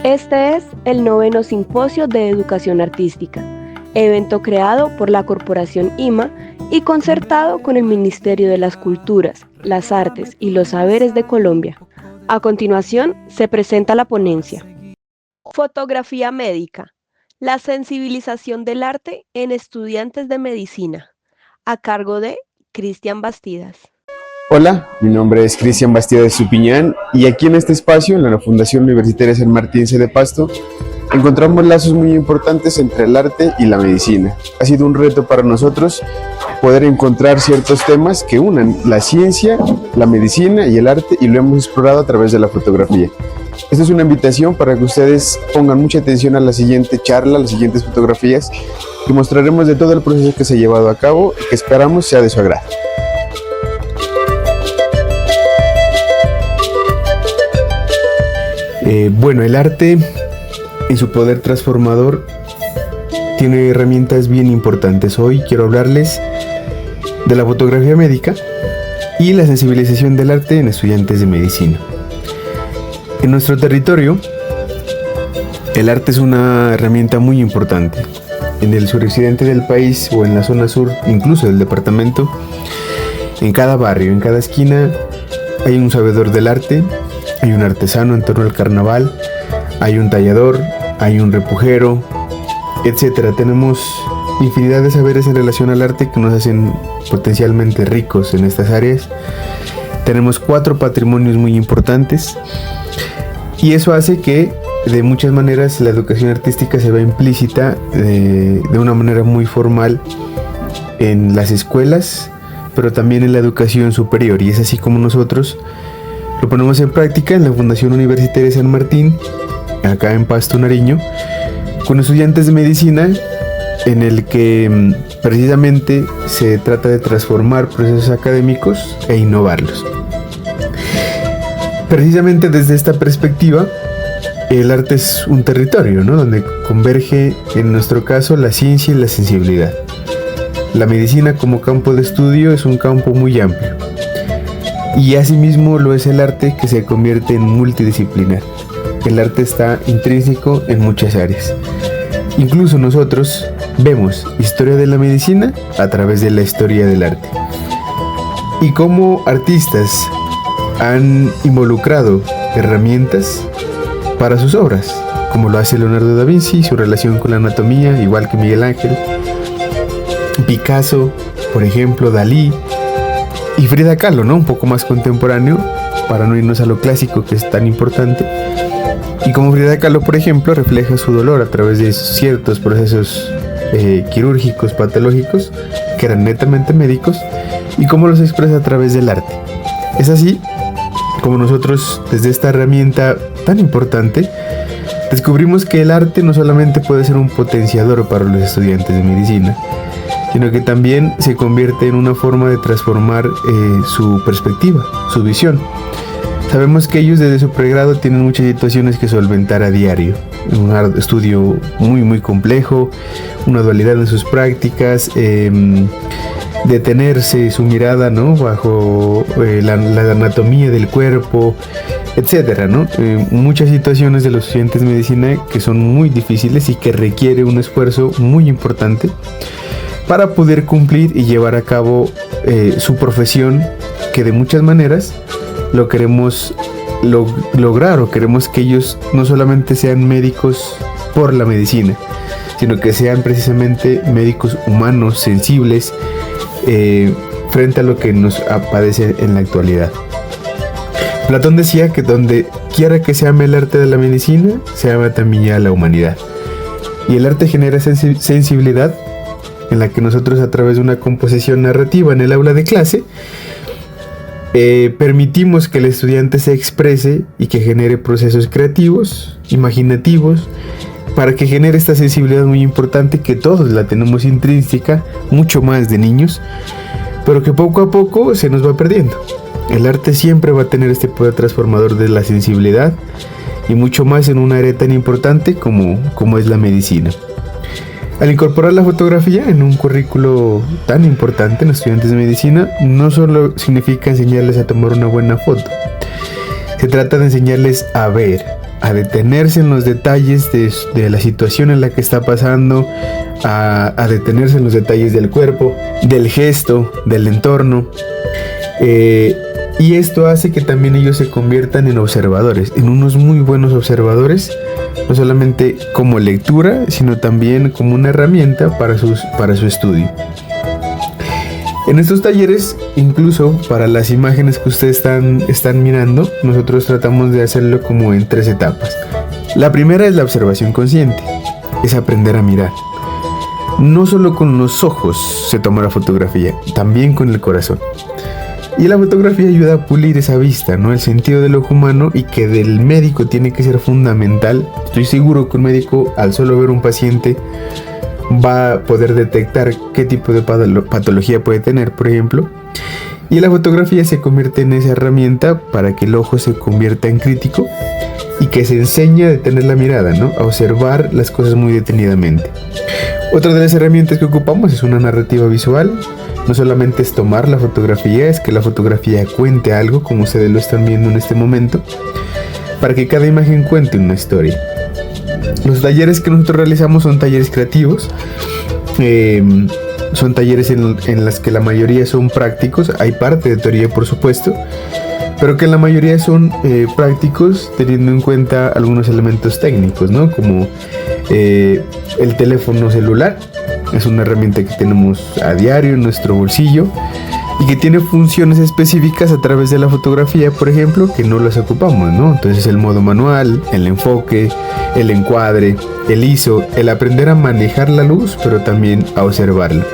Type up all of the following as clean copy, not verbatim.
Este es el 9º Simposio de Educación Artística, evento creado por la Corporación IMA y concertado con el Ministerio de las Culturas, las Artes y los Saberes de Colombia. A continuación, se presenta la ponencia. Fotografía médica, la sensibilización del arte en estudiantes de medicina, a cargo de Cristian Bastidas. Hola, mi nombre es Cristian Bastidas Supiñán y aquí en este espacio, en la Fundación Universitaria San Martín C de Pasto, encontramos lazos muy importantes entre el arte y la medicina. Ha sido un reto para nosotros poder encontrar ciertos temas que unan la ciencia, la medicina y el arte, y lo hemos explorado a través de la fotografía. Esta es una invitación para que ustedes pongan mucha atención a la siguiente charla, a las siguientes fotografías, que mostraremos de todo el proceso que se ha llevado a cabo y que esperamos sea de su agrado. Bueno, el arte en su poder transformador tiene herramientas bien importantes. Hoy quiero hablarles de la fotografía médica y la sensibilización del arte en estudiantes de medicina. En nuestro territorio, el arte es una herramienta muy importante. En el suroccidente del país o en la zona sur, incluso del departamento, en cada barrio, en cada esquina, hay un sabedor del arte. Hay un artesano en torno al carnaval, hay un tallador, hay un repujero, etc. Tenemos infinidad de saberes en relación al arte que nos hacen potencialmente ricos en estas áreas. Tenemos 4 patrimonios muy importantes y eso hace que de muchas maneras la educación artística se vea implícita de una manera muy formal en las escuelas, pero también en la educación superior, y es así como nosotros lo ponemos en práctica en la Fundación Universitaria San Martín, acá en Pasto, Nariño, con estudiantes de medicina, en el que precisamente se trata de transformar procesos académicos e innovarlos. Precisamente desde esta perspectiva, el arte es un territorio, ¿no?, donde converge, en nuestro caso, la ciencia y la sensibilidad. La medicina como campo de estudio es un campo muy amplio. Y asimismo lo es el arte, que se convierte en multidisciplinar. El arte está intrínseco en muchas áreas. Incluso nosotros vemos historia de la medicina a través de la historia del arte. Y cómo artistas han involucrado herramientas para sus obras, como lo hace Leonardo da Vinci, su relación con la anatomía, igual que Miguel Ángel, Picasso, por ejemplo, Dalí, y Frida Kahlo, ¿no?, un poco más contemporáneo, para no irnos a lo clásico, que es tan importante. Y como Frida Kahlo, por ejemplo, refleja su dolor a través de ciertos procesos quirúrgicos, patológicos, que eran netamente médicos, y cómo los expresa a través del arte. Es así como nosotros, desde esta herramienta tan importante, descubrimos que el arte no solamente puede ser un potenciador para los estudiantes de medicina, sino que también se convierte en una forma de transformar su perspectiva, su visión. Sabemos que ellos desde su pregrado tienen muchas situaciones que solventar a diario, un estudio muy complejo, una dualidad en sus prácticas, detenerse su mirada, ¿no?, bajo la anatomía del cuerpo, etcétera, ¿no? Muchas situaciones de los estudiantes de medicina que son muy difíciles y que requiere un esfuerzo muy importante para poder cumplir y llevar a cabo su profesión, que de muchas maneras lo queremos lograr, o queremos que ellos no solamente sean médicos por la medicina, sino que sean precisamente médicos humanos, sensibles, frente a lo que nos padece en la actualidad. Platón decía que donde quiera que se ame el arte de la medicina, se ama también ya la humanidad. Y el arte genera sensibilidad, en la que nosotros, a través de una composición narrativa en el aula de clase, permitimos que el estudiante se exprese y que genere procesos creativos, imaginativos, para que genere esta sensibilidad muy importante, que todos la tenemos intrínseca, mucho más de niños, pero que poco a poco se nos va perdiendo. El arte siempre va a tener este poder transformador de la sensibilidad, y mucho más en una área tan importante como es la medicina. Al incorporar la fotografía en un currículo tan importante en los estudiantes de medicina, no solo significa enseñarles a tomar una buena foto, se trata de enseñarles a ver, a detenerse en los detalles de la situación en la que está pasando, a detenerse en los detalles del cuerpo, del gesto, del entorno. Y esto hace que también ellos se conviertan en observadores, en unos muy buenos observadores, no solamente como lectura, sino también como una herramienta para su estudio. En estos talleres, incluso para las imágenes que ustedes están mirando, nosotros tratamos de hacerlo como en 3 etapas. La primera es la observación consciente, es aprender a mirar. No solo con los ojos se toma la fotografía, también con el corazón. Y la fotografía ayuda a pulir esa vista, ¿no? El sentido del ojo humano, y que del médico tiene que ser fundamental. Estoy seguro que un médico, al solo ver un paciente, va a poder detectar qué tipo de patología puede tener, por ejemplo. Y la fotografía se convierte en esa herramienta para que el ojo se convierta en crítico y que se enseñe a detener la mirada, ¿no? A observar las cosas muy detenidamente. Otra de las herramientas que ocupamos es una narrativa visual. No solamente es tomar la fotografía, es que la fotografía cuente algo, como ustedes lo están viendo en este momento, para que cada imagen cuente una historia. Los talleres que nosotros realizamos son talleres creativos, son talleres en los que la mayoría son prácticos. Hay parte de teoría, por supuesto, pero que la mayoría son prácticos, teniendo en cuenta algunos elementos técnicos, ¿no? Como el teléfono celular. Es una herramienta que tenemos a diario en nuestro bolsillo y que tiene funciones específicas a través de la fotografía, por ejemplo, que no las ocupamos, ¿no? Entonces el modo manual, el enfoque, el encuadre, el ISO, el aprender a manejar la luz, pero también a observarla.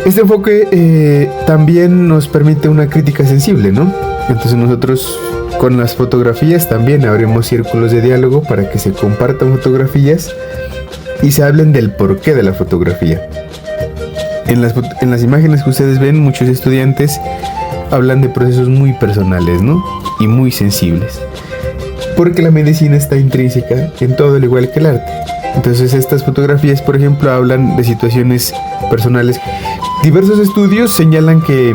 Este enfoque también nos permite una crítica sensible, ¿no? Entonces nosotros con las fotografías también abrimos círculos de diálogo para que se compartan fotografías y se hablen del porqué de la fotografía. En las imágenes que ustedes ven, muchos estudiantes hablan de procesos muy personales, ¿no? Y muy sensibles. Porque la medicina está intrínseca en todo, al igual que el arte. Entonces estas fotografías, por ejemplo, hablan de situaciones personales. Diversos estudios señalan que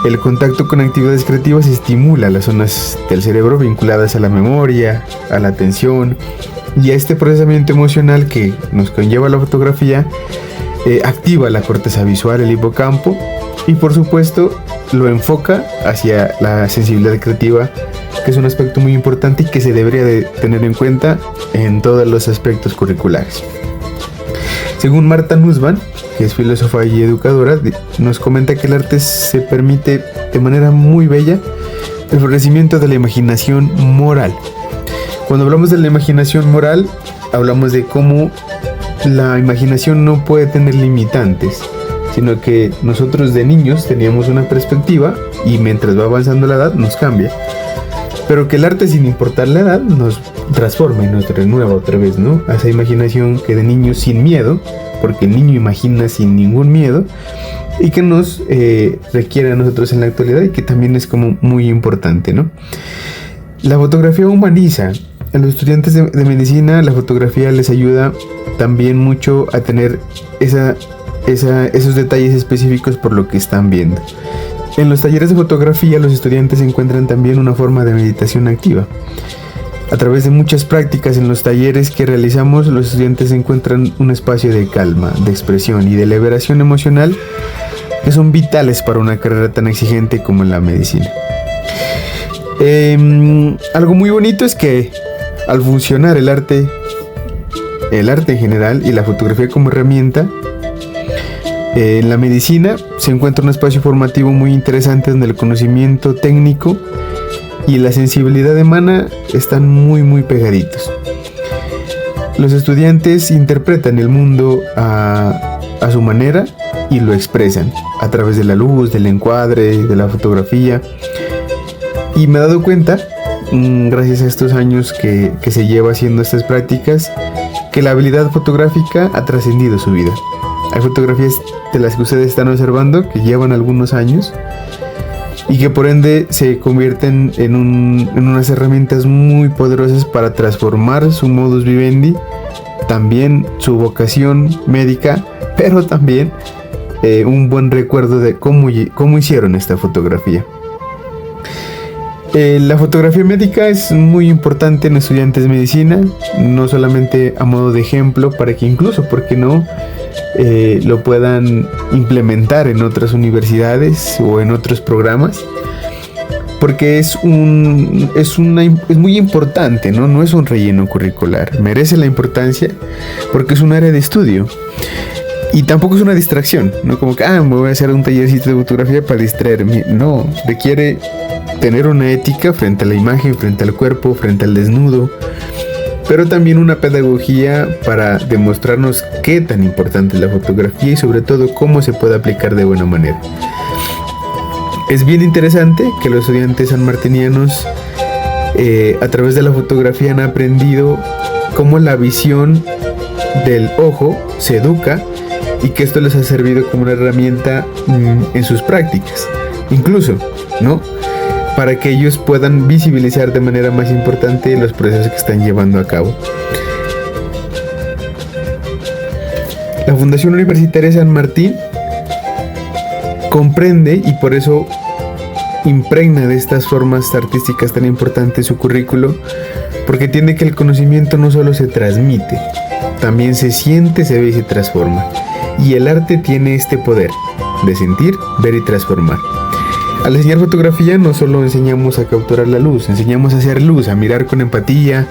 el contacto con actividades creativas estimula las zonas del cerebro vinculadas a la memoria, a la atención y a este procesamiento emocional que nos conlleva la fotografía. Activa la corteza visual, el hipocampo, y por supuesto lo enfoca hacia la sensibilidad creativa, que es un aspecto muy importante y que se debería de tener en cuenta en todos los aspectos curriculares. Según Marta Nussbaum, que es filósofa y educadora, nos comenta que el arte se permite de manera muy bella el florecimiento de la imaginación moral. Cuando hablamos de la imaginación moral, hablamos de cómo la imaginación no puede tener limitantes, sino que nosotros de niños teníamos una perspectiva y mientras va avanzando la edad nos cambia, pero que el arte, sin importar la edad, nos transforma y nos renueva otra vez, ¿no? A esa imaginación que de niños sin miedo, porque el niño imagina sin ningún miedo, y que nos requiere a nosotros en la actualidad y que también es como muy importante, ¿no? La fotografía humaniza. A los estudiantes de medicina, la fotografía les ayuda también mucho a tener esos detalles específicos por lo que están viendo. En los talleres de fotografía, los estudiantes encuentran también una forma de meditación activa. A través de muchas prácticas en los talleres que realizamos, los estudiantes encuentran un espacio de calma, de expresión y de liberación emocional que son vitales para una carrera tan exigente como la medicina. Algo muy bonito es que al funcionar el arte en general y la fotografía como herramienta, en la medicina se encuentra un espacio formativo muy interesante donde el conocimiento técnico y la sensibilidad humana están muy muy pegaditos. Los estudiantes interpretan el mundo a su manera y lo expresan a través de la luz, del encuadre, de la fotografía. Y me he dado cuenta, gracias a estos años que se lleva haciendo estas prácticas, que la habilidad fotográfica ha trascendido su vida. Hay fotografías de las que ustedes están observando que llevan algunos años y que por ende se convierten en unas herramientas muy poderosas para transformar su modus vivendi, también su vocación médica, pero también un buen recuerdo de cómo hicieron esta fotografía. La fotografía médica es muy importante en estudiantes de medicina, no solamente a modo de ejemplo, para que incluso, ¿por qué no?, lo puedan implementar en otras universidades o en otros programas, porque es muy importante, ¿no? No es un relleno curricular, merece la importancia porque es un área de estudio. Y tampoco es una distracción, no como que, me voy a hacer un tallercito de fotografía para distraerme. No, requiere tener una ética frente a la imagen, frente al cuerpo, frente al desnudo, pero también una pedagogía para demostrarnos qué tan importante es la fotografía y sobre todo cómo se puede aplicar de buena manera. Es bien interesante que los estudiantes sanmartinianos a través de la fotografía han aprendido cómo la visión del ojo se educa y que esto les ha servido como una herramienta en sus prácticas, incluso, ¿no?, para que ellos puedan visibilizar de manera más importante los procesos que están llevando a cabo. La Fundación Universitaria San Martín comprende y por eso impregna de estas formas artísticas tan importantes su currículo, porque entiende que el conocimiento no solo se transmite, también se siente, se ve y se transforma. Y el arte tiene este poder de sentir, ver y transformar. Al enseñar fotografía no solo enseñamos a capturar la luz, enseñamos a hacer luz, a mirar con empatía,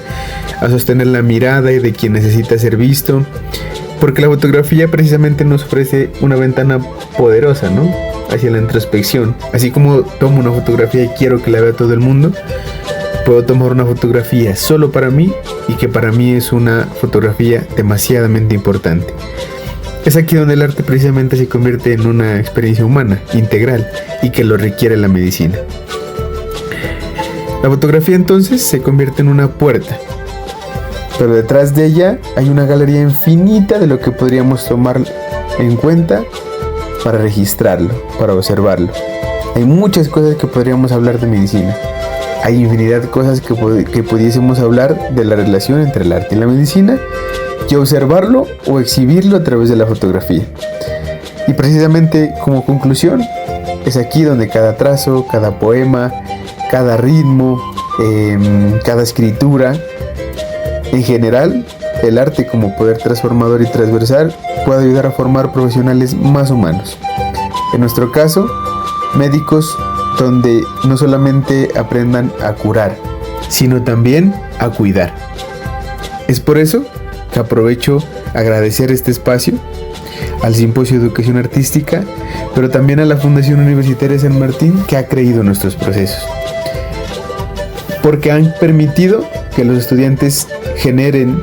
a sostener la mirada de quien necesita ser visto, porque la fotografía precisamente nos ofrece una ventana poderosa, ¿no?, hacia la introspección. Así como tomo una fotografía y quiero que la vea todo el mundo, puedo tomar una fotografía solo para mí y que para mí es una fotografía demasiadamente importante. Es aquí donde el arte precisamente se convierte en una experiencia humana, integral, y que lo requiere la medicina. La fotografía entonces se convierte en una puerta, pero detrás de ella hay una galería infinita de lo que podríamos tomar en cuenta para registrarlo, para observarlo. Hay muchas cosas que podríamos hablar de medicina. Hay infinidad de cosas que pudiésemos hablar de la relación entre el arte y la medicina, y observarlo o exhibirlo a través de la fotografía. Y precisamente como conclusión, es aquí donde cada trazo, cada poema, cada ritmo, cada escritura, en general, el arte como poder transformador y transversal puede ayudar a formar profesionales más humanos. En nuestro caso, médicos donde no solamente aprendan a curar, sino también a cuidar. Es por eso que aprovecho agradecer este espacio al Simposio de Educación Artística, pero también a la Fundación Universitaria San Martín, que ha creído en nuestros procesos, porque han permitido que los estudiantes generen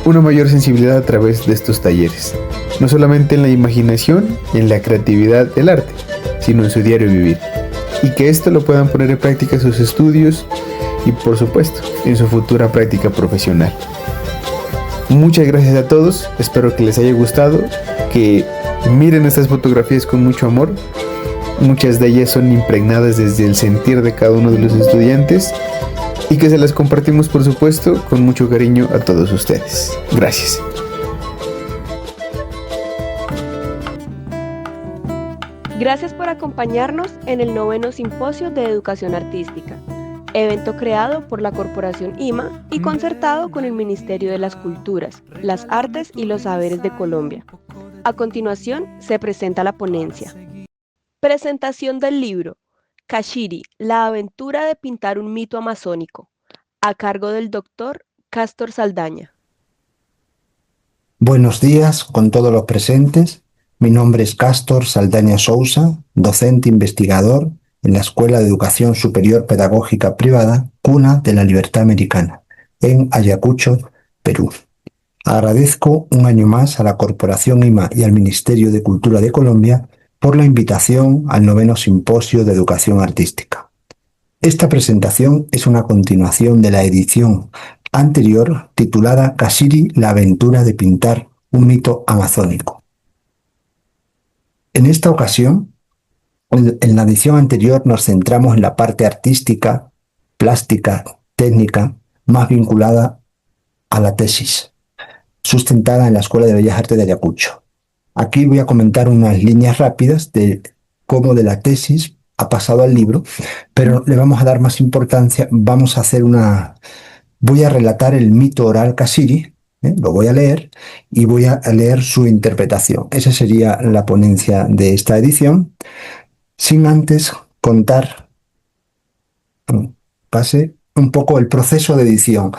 una mayor sensibilidad a través de estos talleres, no solamente en la imaginación y en la creatividad del arte, sino en su diario vivir, y que esto lo puedan poner en práctica en sus estudios y por supuesto en su futura práctica profesional. Muchas gracias a todos, espero que les haya gustado, que miren estas fotografías con mucho amor. Muchas de ellas son impregnadas desde el sentir de cada uno de los estudiantes y que se las compartimos por supuesto con mucho cariño a todos ustedes. Gracias. Gracias por acompañarnos en el 9º Simposio de Educación Artística, evento creado por la Corporación IMA y concertado con el Ministerio de las Culturas, las Artes y los Saberes de Colombia. A continuación, se presenta la ponencia. Presentación del libro Kashiri, la aventura de pintar un mito amazónico, a cargo del doctor Cástor Saldaña. Buenos días con todos los presentes. Mi nombre es Cástor Saldaña Sousa, docente investigador en la Escuela de Educación Superior Pedagógica Privada, Cuna de la Libertad Americana, en Ayacucho, Perú. Agradezco un año más a la Corporación IMA y al Ministerio de Cultura de Colombia por la invitación al 9º Simposio de Educación Artística. Esta presentación es una continuación de la edición anterior titulada Kashiri, la aventura de pintar un mito amazónico. En esta ocasión, en la edición anterior nos centramos en la parte artística, plástica, técnica, más vinculada a la tesis, sustentada en la Escuela de Bellas Artes de Ayacucho. Aquí voy a comentar unas líneas rápidas de cómo de la tesis ha pasado al libro, pero le vamos a dar más importancia. Voy a relatar el mito oral Kashiri, lo voy a leer y voy a leer su interpretación. Esa sería la ponencia de esta edición, sin antes contar, pase un poco el proceso de edición.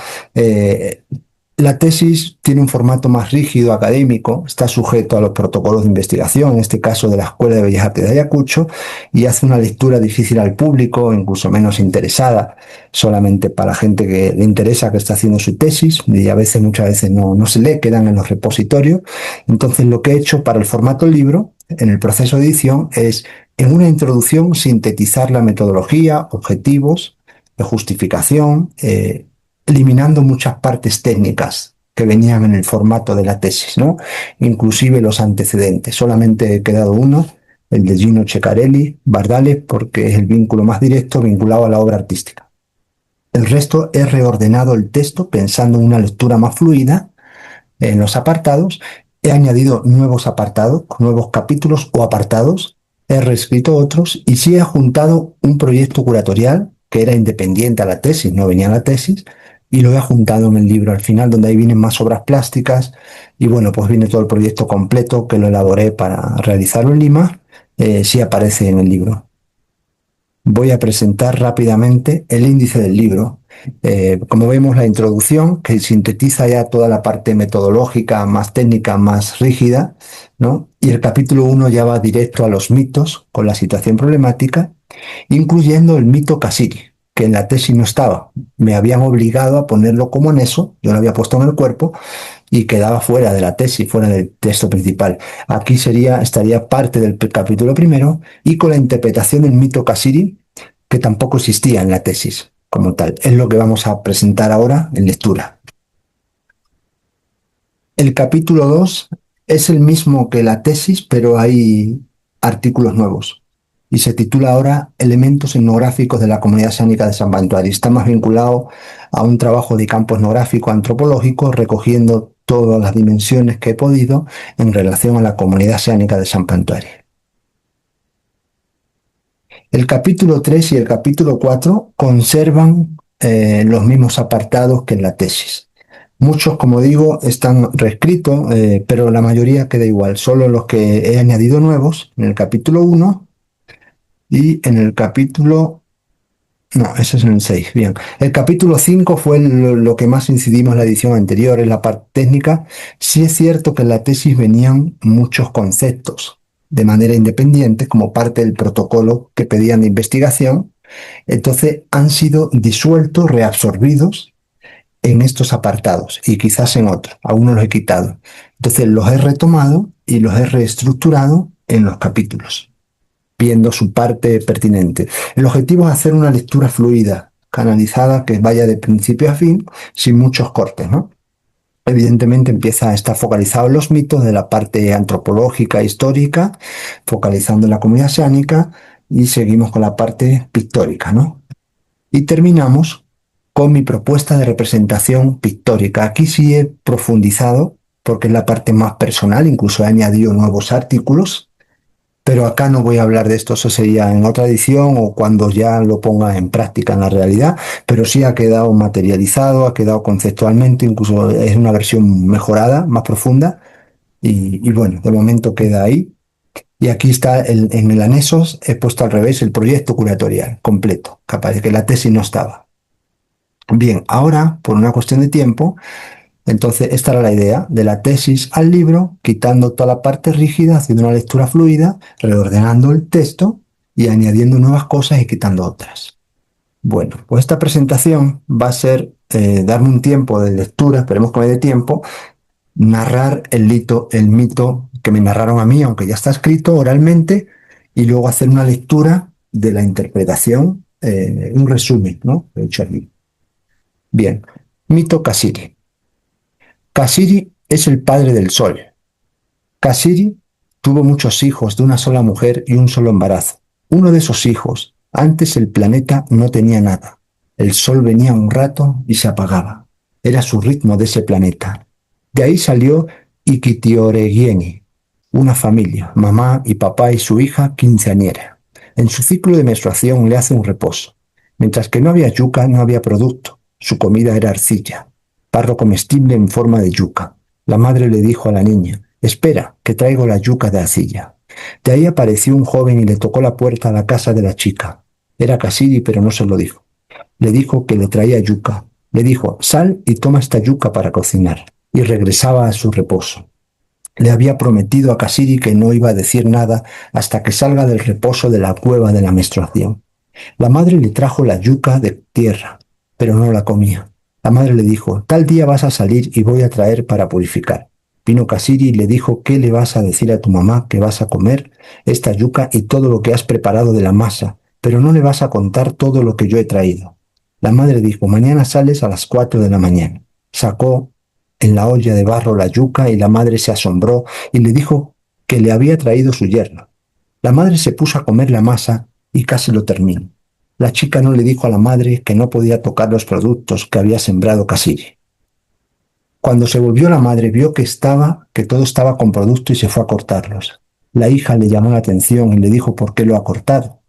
La tesis tiene un formato más rígido, académico, está sujeto a los protocolos de investigación, en este caso de la Escuela de Bellas Artes de Ayacucho, y hace una lectura difícil al público, incluso menos interesada, solamente para la gente que le interesa, que está haciendo su tesis, y muchas veces no se lee, quedan en los repositorios. Entonces, lo que he hecho para el formato libro, en el proceso de edición, es, en una introducción, sintetizar la metodología, objetivos, de justificación, eliminando muchas partes técnicas que venían en el formato de la tesis, ¿no? Inclusive los antecedentes. Solamente he quedado uno, el de Gino Ceccarelli, Bardales, porque es el vínculo más directo vinculado a la obra artística. El resto he reordenado el texto pensando en una lectura más fluida en los apartados. He añadido nuevos apartados, nuevos capítulos o apartados. He reescrito otros y sí he juntado un proyecto curatorial que era independiente a la tesis, no venía a la tesis, y lo he juntado en el libro al final, donde ahí vienen más obras plásticas, y bueno, pues viene todo el proyecto completo que lo elaboré para realizarlo en Lima, sí aparece en el libro. Voy a presentar rápidamente el índice del libro. Como vemos, la introducción, que sintetiza ya toda la parte metodológica, más técnica, más rígida, ¿no? Y el capítulo 1 ya va directo a los mitos, con la situación problemática, incluyendo el mito Kashiri, que en la tesis no estaba. Me habían obligado a ponerlo como anexo, yo lo había puesto en el cuerpo y quedaba fuera de la tesis, fuera del texto principal. Aquí estaría parte del capítulo primero y con la interpretación del mito Kashiri, que tampoco existía en la tesis como tal. Es lo que vamos a presentar ahora en lectura. El capítulo 2 es el mismo que la tesis, pero hay artículos nuevos. Y se titula ahora Elementos etnográficos de la comunidad xánica de Sant Pantari. Está más vinculado a un trabajo de campo etnográfico antropológico, recogiendo todas las dimensiones que he podido en relación a la comunidad xánica de Sant Pantari. El capítulo 3 y el capítulo 4 conservan los mismos apartados que en la tesis. Muchos, como digo, están reescritos, pero la mayoría queda igual. Solo los que he añadido nuevos en el capítulo 1 y en el capítulo... No, ese es en el 6, bien. El capítulo 5 fue lo que más incidimos en la edición anterior, en la parte técnica. Sí es cierto que en la tesis venían muchos conceptos de manera independiente, como parte del protocolo que pedían de investigación. Entonces han sido disueltos, reabsorbidos en estos apartados y quizás en otros. Algunos los he quitado. Entonces los he retomado y los he reestructurado en los capítulos, viendo su parte pertinente. El objetivo es hacer una lectura fluida, canalizada, que vaya de principio a fin, sin muchos cortes, ¿no? Evidentemente empieza a estar focalizado en los mitos de la parte antropológica, histórica, focalizando en la comunidad xánica, y seguimos con la parte pictórica, ¿no? Y terminamos con mi propuesta de representación pictórica. Aquí sí he profundizado, porque es la parte más personal, incluso he añadido nuevos artículos, pero acá no voy a hablar de esto, eso sería en otra edición o cuando ya lo ponga en práctica en la realidad, pero sí ha quedado materializado, ha quedado conceptualmente, incluso es una versión mejorada, más profunda, y bueno, de momento queda ahí. Y aquí está, en el anexo, he puesto al revés el proyecto curatorial completo, capaz de que la tesis no estaba. Bien, ahora, por una cuestión de tiempo, entonces esta era la idea, de la tesis al libro, quitando toda la parte rígida, haciendo una lectura fluida, reordenando el texto y añadiendo nuevas cosas y quitando otras. Bueno, pues esta presentación va a ser darme un tiempo de lectura, esperemos que me dé tiempo, narrar el mito que me narraron a mí, aunque ya está escrito oralmente, y luego hacer una lectura de la interpretación, un resumen, ¿no? He hecho aquí. Bien, mito Kashiri. Kashiri es el padre del sol. Kashiri tuvo muchos hijos de una sola mujer y un solo embarazo. Uno de esos hijos, antes el planeta no tenía nada. El sol venía un rato y se apagaba. Era su ritmo de ese planeta. De ahí salió Ikitioregieni, una familia, mamá y papá y su hija quinceañera. En su ciclo de menstruación le hace un reposo. Mientras que no había yuca, no había producto. Su comida era arcilla, barro comestible en forma de yuca. La madre le dijo a la niña: «Espera, que traigo la yuca de arcilla». De ahí apareció un joven y le tocó la puerta a la casa de la chica. Era Cassiri, pero no se lo dijo. Le dijo que le traía yuca. Le dijo: «Sal y toma esta yuca para cocinar». Y regresaba a su reposo. Le había prometido a Cassiri que no iba a decir nada hasta que salga del reposo de la cueva de la menstruación. La madre le trajo la yuca de tierra, pero no la comía. La madre le dijo: «Tal día vas a salir y voy a traer para purificar». Vino Cassiri y le dijo: «¿Qué le vas a decir a tu mamá? Que vas a comer esta yuca y todo lo que has preparado de la masa, pero no le vas a contar todo lo que yo he traído». La madre dijo: «Mañana sales a las 4 de la mañana». Sacó en la olla de barro la yuca y la madre se asombró y le dijo que le había traído su yerno. La madre se puso a comer la masa y casi lo terminó. La chica no le dijo a la madre que no podía tocar los productos que había sembrado Cassiri. Cuando se volvió la madre vio que todo estaba con producto y se fue a cortarlos. La hija le llamó la atención y le dijo por qué lo ha cortado.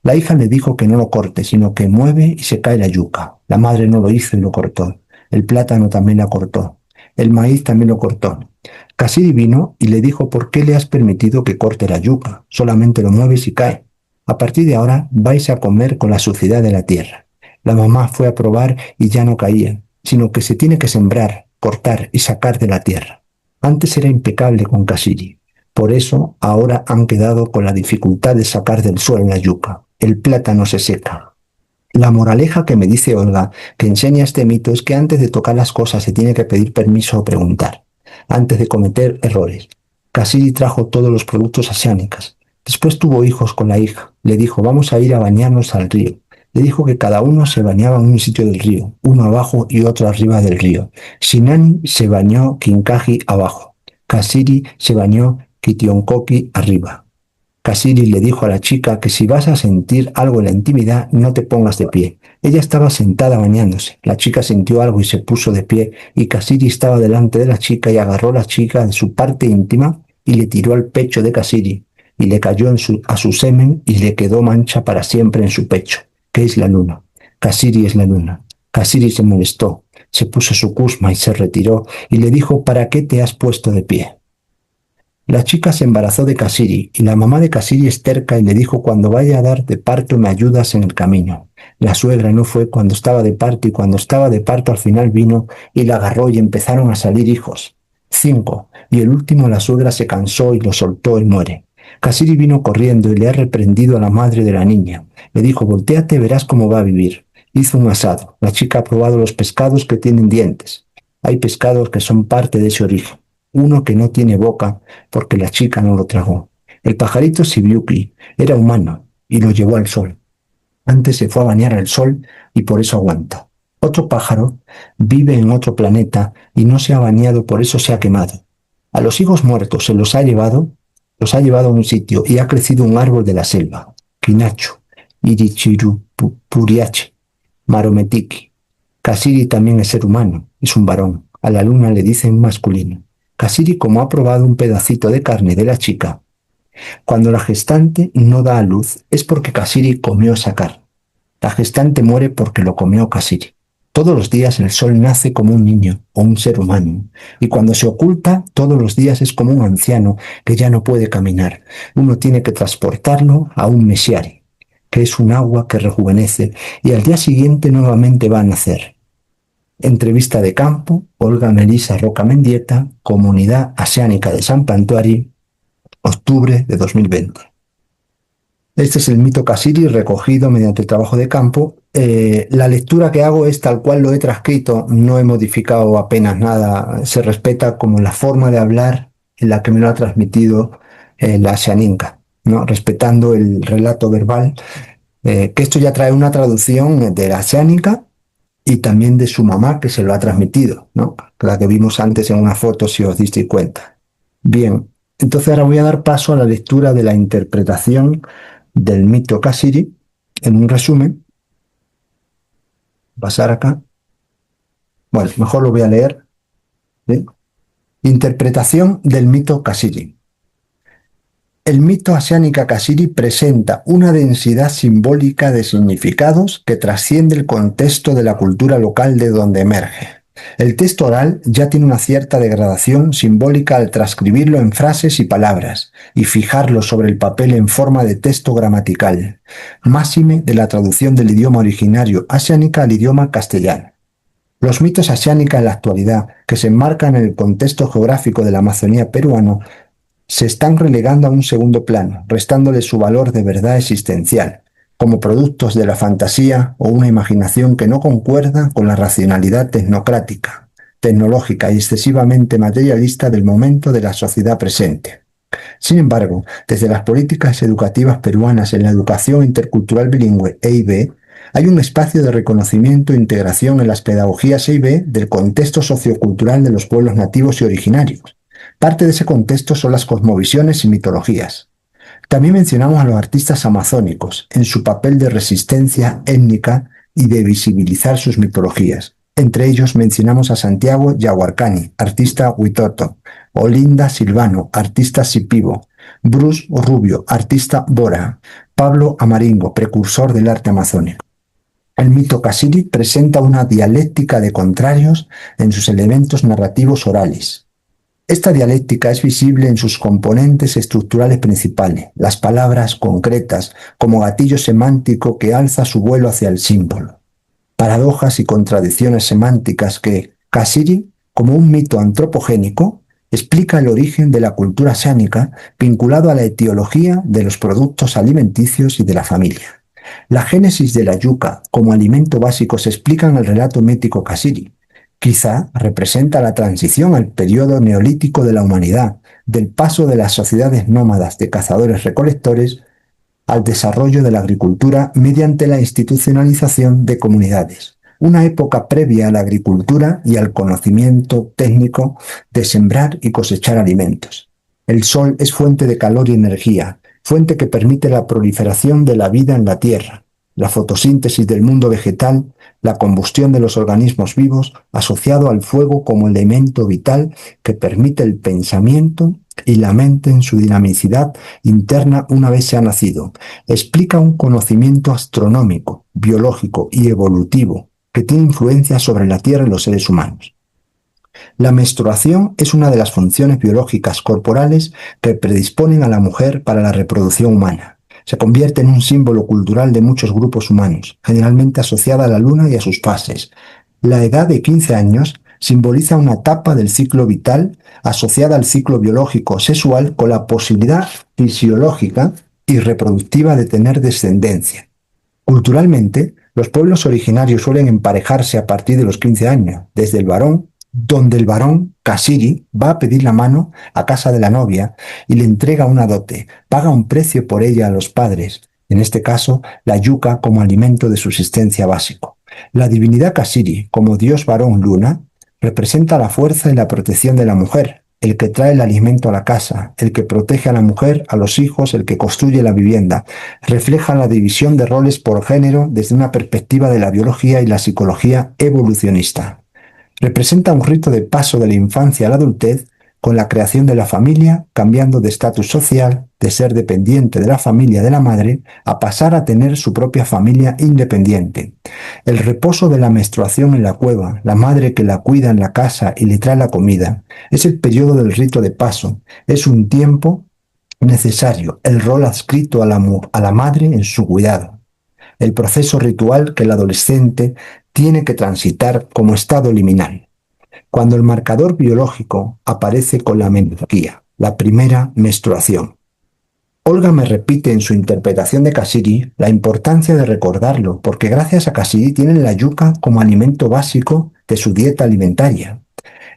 La hija le dijo que no lo corte, sino que mueve y se cae la yuca. La madre no lo hizo y lo cortó. El plátano también la cortó. El maíz también lo cortó. Cassiri vino y le dijo: «¿Por qué le has permitido que corte la yuca? Solamente lo mueves y cae. A partir de ahora vais a comer con la suciedad de la tierra». La mamá fue a probar y ya no caía, sino que se tiene que sembrar, cortar y sacar de la tierra. Antes era impecable con Cassiri. Por eso ahora han quedado con la dificultad de sacar del suelo la yuca. El plátano se seca. La moraleja que me dice Olga, que enseña este mito, es que antes de tocar las cosas se tiene que pedir permiso o preguntar, antes de cometer errores. Cassiri trajo todos los productos asiánicos. Después tuvo hijos con la hija. Le dijo: «Vamos a ir a bañarnos al río». Le dijo que cada uno se bañaba en un sitio del río, uno abajo y otro arriba del río. Sinani se bañó Kinkaji abajo. Cassiri se bañó Kitionkoki arriba. Cassiri le dijo a la chica que si vas a sentir algo en la intimidad, no te pongas de pie. Ella estaba sentada bañándose. La chica sintió algo y se puso de pie, y Cassiri estaba delante de la chica y agarró a la chica de su parte íntima y le tiró al pecho de Cassiri, y le cayó a su semen y le quedó mancha para siempre en su pecho, que es la luna. Cassiri es la luna. Cassiri se molestó, se puso su cusma y se retiró, y le dijo: «¿Para qué te has puesto de pie?». La chica se embarazó de Cassiri y la mamá de Cassiri es terca y le dijo: «Cuando vaya a dar de parto me ayudas en el camino». La suegra no fue cuando estaba de parto, y cuando estaba de parto al final vino y la agarró y empezaron a salir hijos. 5. Y el último la suegra se cansó y lo soltó y muere. Cassiri vino corriendo y le ha reprendido a la madre de la niña. Le dijo: «Voltéate, verás cómo va a vivir». Hizo un asado. La chica ha probado los pescados que tienen dientes. Hay pescados que son parte de ese origen. Uno que no tiene boca porque la chica no lo tragó. El pajarito Sibiuki era humano y lo llevó al sol. Antes se fue a bañar al sol y por eso aguanta. Otro pájaro vive en otro planeta y no se ha bañado, por eso se ha quemado. A los higos muertos se los ha llevado a un sitio y ha crecido un árbol de la selva. Kinacho, Irichirupuriache, Marometiki. Cassiri también es ser humano, es un varón. A la luna le dicen masculino. Cassiri, como ha probado un pedacito de carne de la chica, cuando la gestante no da a luz es porque Cassiri comió esa carne. La gestante muere porque lo comió Cassiri. Todos los días el sol nace como un niño o un ser humano, y cuando se oculta todos los días es como un anciano que ya no puede caminar. Uno tiene que transportarlo a un mesiari, que es un agua que rejuvenece, y al día siguiente nuevamente va a nacer. Entrevista de campo, Olga Melisa Roca Mendieta, Comunidad Asiánica de San Pantuari, octubre de 2020. Este es el mito Cassiri recogido mediante el trabajo de campo. La lectura que hago es tal cual lo he transcrito, no he modificado apenas nada, se respeta como la forma de hablar en la que me lo ha transmitido la asianinca, ¿no? Respetando el relato verbal, que esto ya trae una traducción de la asiánica y también de su mamá, que se lo ha transmitido, ¿no? La que vimos antes en una foto, si os disteis cuenta. Bien, entonces ahora voy a dar paso a la lectura de la interpretación del mito Cassiri, en un resumen. Pasar acá. Bueno, mejor lo voy a leer. ¿Sí? Interpretación del mito Cassiri. El mito Asiánica Kasiri presenta una densidad simbólica de significados que trasciende el contexto de la cultura local de donde emerge. El texto oral ya tiene una cierta degradación simbólica al transcribirlo en frases y palabras y fijarlo sobre el papel en forma de texto gramatical, máxime de la traducción del idioma originario asiánica al idioma castellano. Los mitos asiánicos en la actualidad, que se enmarcan en el contexto geográfico de la Amazonía peruana, se están relegando a un segundo plano, restándole su valor de verdad existencial, como productos de la fantasía o una imaginación que no concuerda con la racionalidad tecnocrática, tecnológica y excesivamente materialista del momento de la sociedad presente. Sin embargo, desde las políticas educativas peruanas en la educación intercultural bilingüe EIB, hay un espacio de reconocimiento e integración en las pedagogías EIB del contexto sociocultural de los pueblos nativos y originarios. Parte de ese contexto son las cosmovisiones y mitologías. También mencionamos a los artistas amazónicos en su papel de resistencia étnica y de visibilizar sus mitologías. Entre ellos mencionamos a Santiago Yaguarcani, artista huitoto, Olinda Silvano, artista sipivo, Bruce Rubio, artista bora, Pablo Amaringo, precursor del arte amazónico. El mito Kasiri presenta una dialéctica de contrarios en sus elementos narrativos orales. Esta dialéctica es visible en sus componentes estructurales principales, las palabras concretas como gatillo semántico que alza su vuelo hacia el símbolo. Paradojas y contradicciones semánticas que Kasiri, como un mito antropogénico, explica el origen de la cultura asiática vinculado a la etiología de los productos alimenticios y de la familia. La génesis de la yuca como alimento básico se explica en el relato mítico Kasiri. Quizá representa la transición al periodo neolítico de la humanidad, del paso de las sociedades nómadas de cazadores-recolectores al desarrollo de la agricultura mediante la institucionalización de comunidades, una época previa a la agricultura y al conocimiento técnico de sembrar y cosechar alimentos. El sol es fuente de calor y energía, fuente que permite la proliferación de la vida en la tierra, la fotosíntesis del mundo vegetal, la combustión de los organismos vivos, asociado al fuego como elemento vital que permite el pensamiento y la mente en su dinamicidad interna una vez se ha nacido. Explica un conocimiento astronómico, biológico y evolutivo que tiene influencia sobre la Tierra y los seres humanos. La menstruación es una de las funciones biológicas corporales que predisponen a la mujer para la reproducción humana. Se convierte en un símbolo cultural de muchos grupos humanos, generalmente asociada a la luna y a sus fases. La edad de 15 años simboliza una etapa del ciclo vital asociada al ciclo biológico sexual con la posibilidad fisiológica y reproductiva de tener descendencia. Culturalmente, los pueblos originarios suelen emparejarse a partir de los 15 años, desde el varón, donde el varón, Kasiri, va a pedir la mano a casa de la novia y le entrega una dote, paga un precio por ella a los padres, en este caso la yuca como alimento de subsistencia básico. La divinidad Kasiri, como dios varón luna, representa la fuerza y la protección de la mujer, el que trae el alimento a la casa, el que protege a la mujer, a los hijos, el que construye la vivienda. Refleja la división de roles por género desde una perspectiva de la biología y la psicología evolucionista. Representa un rito de paso de la infancia a la adultez con la creación de la familia, cambiando de estatus social, de ser dependiente de la familia de la madre, a pasar a tener su propia familia independiente. El reposo de la menstruación en la cueva, la madre que la cuida en la casa y le trae la comida, es el periodo del rito de paso, es un tiempo necesario, el rol adscrito a la madre en su cuidado. El proceso ritual que el adolescente tiene que transitar como estado liminal. Cuando el marcador biológico aparece con la menarquía, la primera menstruación. Olga me repite en su interpretación de Kasiri la importancia de recordarlo, porque gracias a Kasiri tienen la yuca como alimento básico de su dieta alimentaria.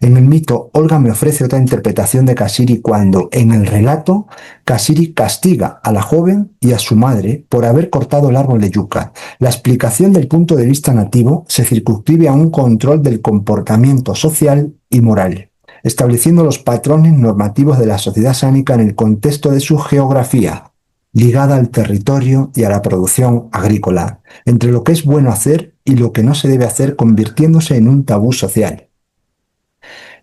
En el mito, Olga me ofrece otra interpretación de Kasiri cuando, en el relato, Kasiri castiga a la joven y a su madre por haber cortado el árbol de yuca. La explicación del punto de vista nativo se circunscribe a un control del comportamiento social y moral, estableciendo los patrones normativos de la sociedad sánica en el contexto de su geografía, ligada al territorio y a la producción agrícola, entre lo que es bueno hacer y lo que no se debe hacer, convirtiéndose en un tabú social.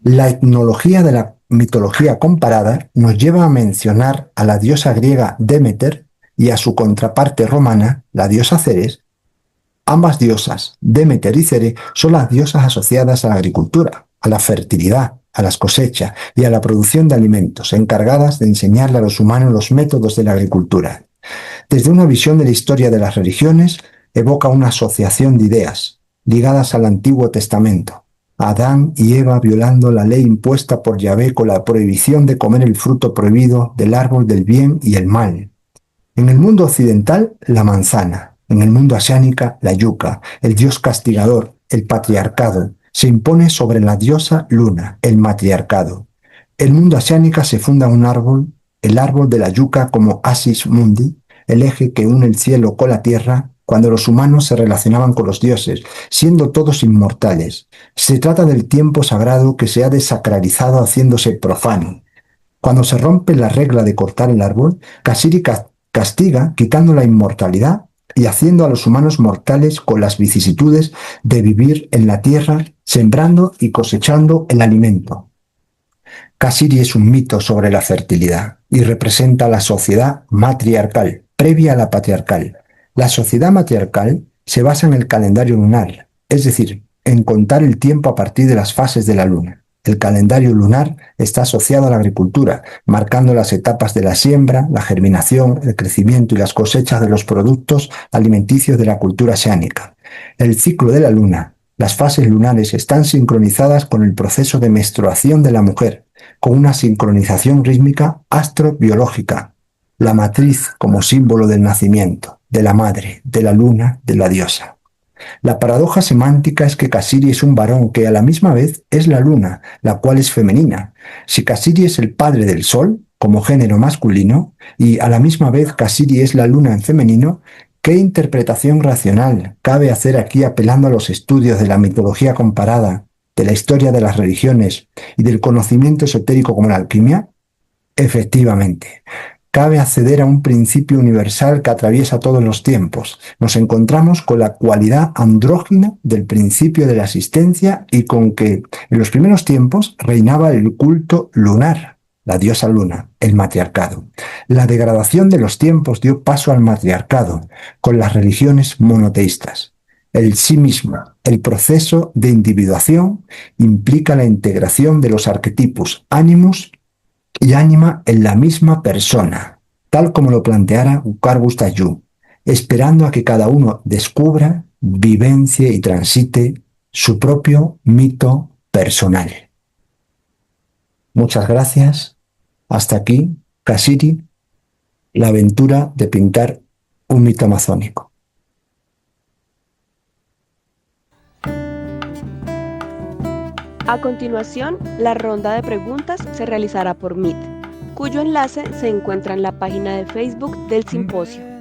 La etnología de la mitología comparada nos lleva a mencionar a la diosa griega Demeter y a su contraparte romana, la diosa Ceres. Ambas diosas, Demeter y Ceres, son las diosas asociadas a la agricultura, a la fertilidad, a las cosechas y a la producción de alimentos, encargadas de enseñarle a los humanos los métodos de la agricultura. Desde una visión de la historia de las religiones, evoca una asociación de ideas ligadas al Antiguo Testamento. Adán y Eva violando la ley impuesta por Yahvé con la prohibición de comer el fruto prohibido del árbol del bien y el mal. En el mundo occidental, la manzana. En el mundo asiánica, la yuca. El dios castigador, el patriarcado, se impone sobre la diosa luna, el matriarcado. El mundo asiánica se funda un árbol, el árbol de la yuca como Asis Mundi, el eje que une el cielo con la tierra, cuando los humanos se relacionaban con los dioses, siendo todos inmortales. Se trata del tiempo sagrado que se ha desacralizado haciéndose profano. Cuando se rompe la regla de cortar el árbol, Kasiri castiga quitando la inmortalidad y haciendo a los humanos mortales con las vicisitudes de vivir en la tierra, sembrando y cosechando el alimento. Kasiri es un mito sobre la fertilidad y representa la sociedad matriarcal, previa a la patriarcal. La sociedad matriarcal se basa en el calendario lunar, es decir, en contar el tiempo a partir de las fases de la luna. El calendario lunar está asociado a la agricultura, marcando las etapas de la siembra, la germinación, el crecimiento y las cosechas de los productos alimenticios de la cultura oceánica. El ciclo de la luna, las fases lunares están sincronizadas con el proceso de menstruación de la mujer, con una sincronización rítmica astrobiológica. La matriz como símbolo del nacimiento, de la madre, de la luna, de la diosa. La paradoja semántica es que Kasiri es un varón que a la misma vez es la luna, la cual es femenina. Si Kasiri es el padre del sol, como género masculino, y a la misma vez Kasiri es la luna en femenino, ¿qué interpretación racional cabe hacer aquí apelando a los estudios de la mitología comparada, de la historia de las religiones y del conocimiento esotérico como la alquimia? Efectivamente, cabe acceder a un principio universal que atraviesa todos los tiempos. Nos encontramos con la cualidad andrógina del principio de la existencia y con que en los primeros tiempos reinaba el culto lunar, la diosa luna, el matriarcado. La degradación de los tiempos dio paso al matriarcado, con las religiones monoteístas. El sí mismo, el proceso de individuación, implica la integración de los arquetipos animus y ánima en la misma persona, tal como lo planteara Carl Gustav Jung, esperando a que cada uno descubra, vivencie y transite su propio mito personal. Muchas gracias. Hasta aquí, Kasiri, la aventura de pintar un mito amazónico. A continuación, la ronda de preguntas se realizará por Meet, cuyo enlace se encuentra en la página de Facebook del simposio.